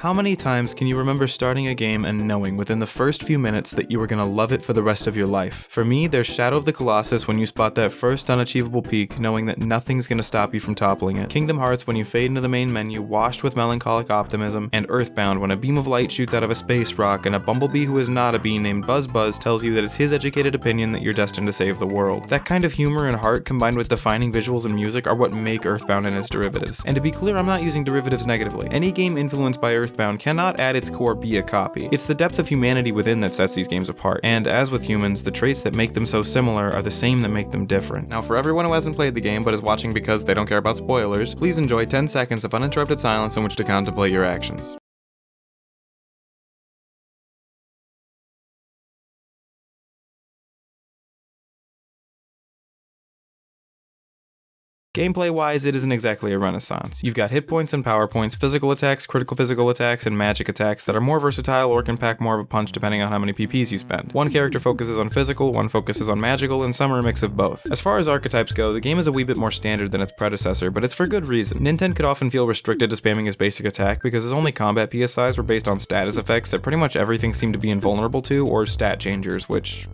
How many times can you remember starting a game and knowing within the first few minutes that you were gonna love it for the rest of your life? For me, there's Shadow of the Colossus when you spot that first unachievable peak, knowing that nothing's gonna stop you from toppling it. Kingdom Hearts when you fade into the main menu, washed with melancholic optimism, and Earthbound when a beam of light shoots out of a space rock and a bumblebee who is not a bee named Buzz tells you that it's his educated opinion that you're destined to save the world. That kind of humor and heart combined with defining visuals and music are what make Earthbound and its derivatives. And to be clear, I'm not using derivatives negatively. Any game influenced by Earthbound cannot at its core be a copy. It's the depth of humanity within that sets these games apart. And as with humans, the traits that make them so similar are the same that make them different. Now for everyone who hasn't played the game but is watching because they don't care about spoilers, please enjoy 10 seconds of uninterrupted silence in which to contemplate your actions. Gameplay-wise, it isn't exactly a renaissance. You've got hit points and power points, physical attacks, critical physical attacks, and magic attacks that are more versatile or can pack more of a punch depending on how many PPs you spend. One character focuses on physical, one focuses on magical, and some are a mix of both. As far as archetypes go, the game is a wee bit more standard than its predecessor, but it's for good reason. Ninten could often feel restricted to spamming his basic attack because his only combat PSIs were based on status effects that pretty much everything seemed to be invulnerable to, or stat changers, which...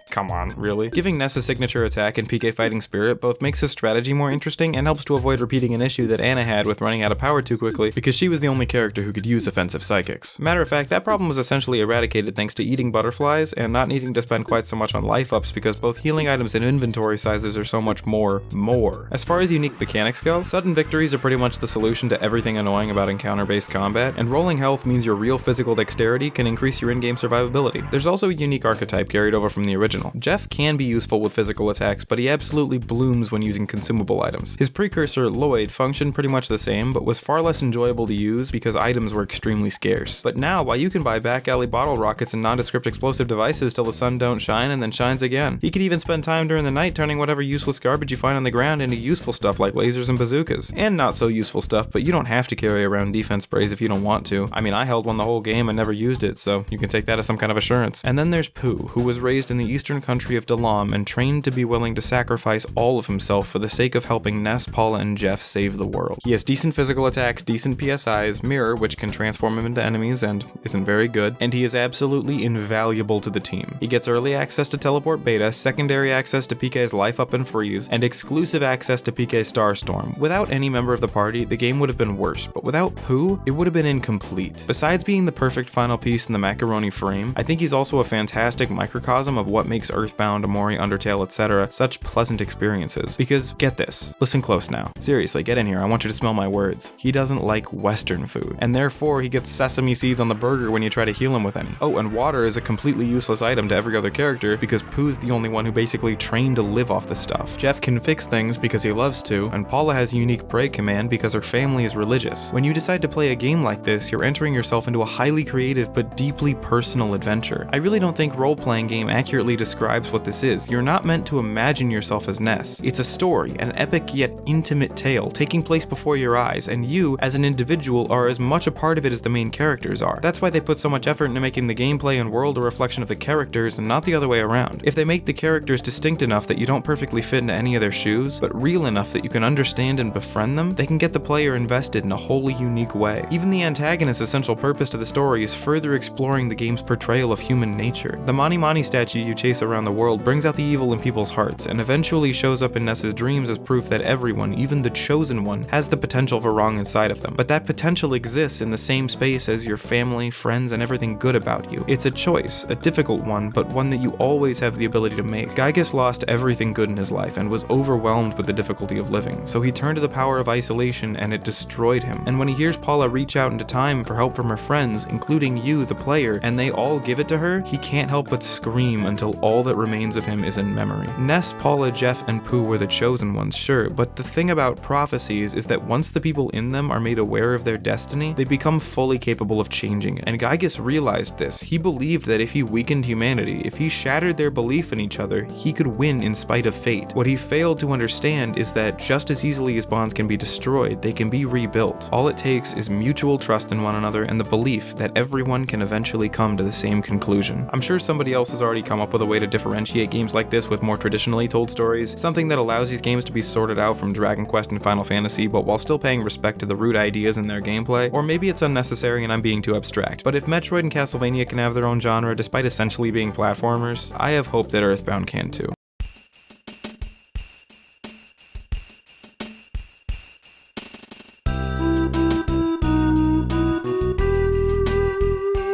come on, really? Giving Ness a signature attack and PK Fighting Spirit both makes his strategy more interesting and helps to avoid repeating an issue that Anna had with running out of power too quickly because she was the only character who could use offensive psychics. Matter of fact, that problem was essentially eradicated thanks to eating butterflies and not needing to spend quite so much on life ups because both healing items and inventory sizes are so much more. As far as unique mechanics go, sudden victories are pretty much the solution to everything annoying about encounter-based combat, and rolling health means your real physical dexterity can increase your in-game survivability. There's also a unique archetype carried over from the original. Jeff can be useful with physical attacks, but he absolutely blooms when using consumable items. His precursor, Lloyd, functioned pretty much the same, but was far less enjoyable to use because items were extremely scarce. But now, while you can buy back alley bottle rockets and nondescript explosive devices till the sun don't shine and then shines again, he could even spend time during the night turning whatever useless garbage you find on the ground into useful stuff like lasers and bazookas. And not so useful stuff, but you don't have to carry around defense sprays if you don't want to. I mean, I held one the whole game and never used it, so you can take that as some kind of assurance. And then there's Pooh, who was raised in the eastern country of Dalam and trained to be willing to sacrifice all of himself for the sake of helping Ness, Paula, and Jeff save the world. He has decent physical attacks, decent PSIs, Mirror, which can transform him into enemies and isn't very good, and he is absolutely invaluable to the team. He gets early access to Teleport Beta, secondary access to PK's Life Up and Freeze, and exclusive access to PK's Starstorm. Without any member of the party, the game would have been worse, but without Pooh, it would have been incomplete. Besides being the perfect final piece in the macaroni frame, I think he's also a fantastic microcosm of what makes Earthbound, Amori, Undertale, etc. such pleasant experiences. Because, get this, listen close now. Seriously, get in here, I want you to smell my words. He doesn't like Western food, and therefore he gets sesame seeds on the burger when you try to heal him with any. Oh, and water is a completely useless item to every other character because Pooh's the only one who basically trained to live off the stuff. Jeff can fix things because he loves to, and Paula has a unique pray command because her family is religious. When you decide to play a game like this, you're entering yourself into a highly creative but deeply personal adventure. I really don't think role-playing game accurately describes what this is. You're not meant to imagine yourself as Ness. It's a story, an epic yet intimate tale taking place before your eyes, and you, as an individual, are as much a part of it as the main characters are. That's why they put so much effort into making the gameplay and world a reflection of the characters and not the other way around. If they make the characters distinct enough that you don't perfectly fit into any of their shoes, but real enough that you can understand and befriend them, they can get the player invested in a wholly unique way. Even the antagonist's essential purpose to the story is further exploring the game's portrayal of human nature. The Mani Mani statue you chase around the world brings out the evil in people's hearts, and eventually shows up in Ness's dreams as proof that everyone, even the chosen one, has the potential for wrong inside of them. But that potential exists in the same space as your family, friends, and everything good about you. It's a choice, a difficult one, but one that you always have the ability to make. Gygas lost everything good in his life and was overwhelmed with the difficulty of living, so he turned to the power of isolation and it destroyed him. And when he hears Paula reach out into time for help from her friends, including you, the player, and they all give it to her, he can't help but scream until all that remains of him is in memory. Ness, Paula, Jeff, and Pooh were the chosen ones, sure, but the thing about prophecies is that once the people in them are made aware of their destiny, they become fully capable of changing it. And Gygas realized this. He believed that if he weakened humanity, if he shattered their belief in each other, he could win in spite of fate. What he failed to understand is that just as easily as bonds can be destroyed, they can be rebuilt. All it takes is mutual trust in one another and the belief that everyone can eventually come to the same conclusion. I'm sure somebody else has already come up with a way way to differentiate games like this with more traditionally told stories, something that allows these games to be sorted out from Dragon Quest and Final Fantasy, but while still paying respect to the root ideas in their gameplay, or maybe it's unnecessary and I'm being too abstract. But if Metroid and Castlevania can have their own genre despite essentially being platformers, I have hope that Earthbound can too.